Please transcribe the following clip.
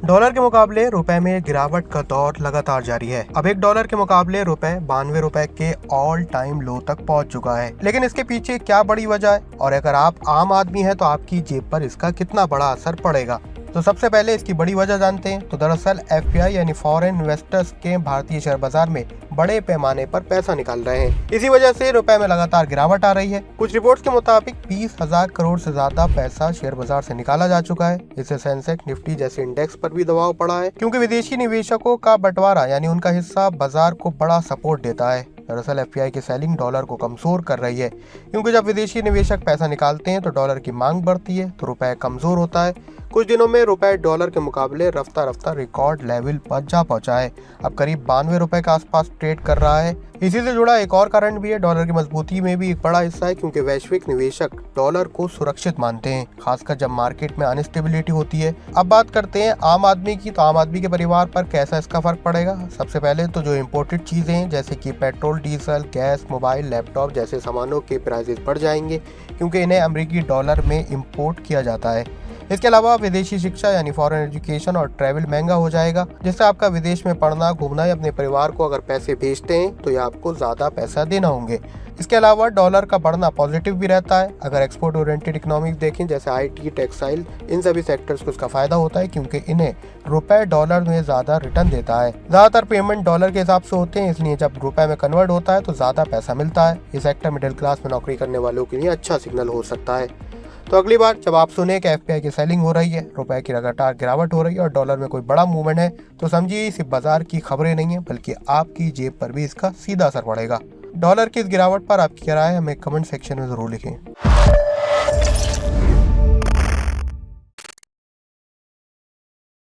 Dollar के मुकाबले रुपए में गिरावट का दौर लगातार जारी है। अब एक डॉलर के मुकाबले रुपए 92 रुपए के ऑल टाइम लो तक पहुंच चुका है। लेकिन इसके पीछे क्या बड़ी वजह है और अगर आप आम आदमी हैं तो आपकी जेब पर इसका कितना बड़ा असर पड़ेगा। तो सबसे पहले इसकी बड़ी वजह जानते हैं। तो दरअसल एफपीआई यानी फॉरेन इन्वेस्टर्स के भारतीय शेयर बाजार में बड़े पैमाने पर पैसा निकाल रहे हैं। इसी वजह से रुपए में लगातार गिरावट आ रही है। कुछ रिपोर्ट्स के मुताबिक 20,000 करोड़ से ज्यादा पैसा शेयर बाजार से निकाला जा चुका है। इससे सेंसेक्स, निफ्टी जैसे इंडेक्स पर भी दबाव पड़ा है, क्योंकि विदेशी निवेशकों का बंटवारा यानी उनका हिस्सा बाजार को बड़ा सपोर्ट देता है। दरअसल एफपीआई की सेलिंग डॉलर को कमजोर कर रही है, क्योंकि जब विदेशी निवेशक पैसा निकालते हैं तो डॉलर की मांग बढ़ती है, तो रुपए कमजोर होता है। कुछ दिनों में रुपए डॉलर के मुकाबले रफ्ता रफ्ता रिकॉर्ड लेवल पर जा पहुंचा है। अब करीब 92 रुपए के आसपास ट्रेड कर रहा है। इसी से जुड़ा एक और कारण भी है। डॉलर की मजबूती में भी एक बड़ा हिस्सा है, क्योंकि वैश्विक निवेशक डॉलर को सुरक्षित मानते हैं, खासकर जब मार्केट में अनस्टेबिलिटी होती है। अब बात करते हैं आम आदमी की। तो आम आदमी के परिवार पर कैसा इसका फर्क पड़ेगा। सबसे पहले तो जो इम्पोर्टेड चीजें हैं जैसे कि petrol, diesel, gas, mobile, laptop जैसे सामानों के प्राइसेस बढ़ जाएंगे, क्योंकि इन्हें अमेरिकी डॉलर में इम्पोर्ट किया जाता है। इसके अलावा विदेशी शिक्षा यानी फॉरेन एजुकेशन और ट्रैवल महंगा हो जाएगा, जिससे आपका विदेश में पढ़ना, घूमना या अपने परिवार को अगर पैसे भेजते हैं तो ये आपको ज्यादा पैसा देना होंगे। इसके अलावा डॉलर का बढ़ना पॉजिटिव भी रहता है। अगर एक्सपोर्ट ओरिएंटेड इकोनॉमिक्स देखें जैसे आईटी, टेक्सटाइल, इन सभी सेक्टर्स को इसका फायदा होता है, क्योंकि इन्हें रुपए डॉलर में ज्यादा रिटर्न देता है। ज्यादातर पेमेंट डॉलर के हिसाब से होते हैं, इसलिए जब रुपए में कन्वर्ट होता है तो ज्यादा पैसा मिलता है। इस सेक्टर मिडिल क्लास में नौकरी करने वालों के लिए अच्छा सिग्नल हो सकता है। तो अगली बार जब आप सुने कि एफपीआई की सेलिंग हो रही है, रुपए की लगातार गिरावट हो रही है और डॉलर में कोई बड़ा मूवमेंट है, तो समझिए सिर्फ बाजार की खबरें नहीं है, बल्कि आपकी जेब पर भी इसका सीधा असर पड़ेगा। डॉलर की इस गिरावट पर आपकी क्या राय है, हमें कमेंट सेक्शन में जरूर लिखें।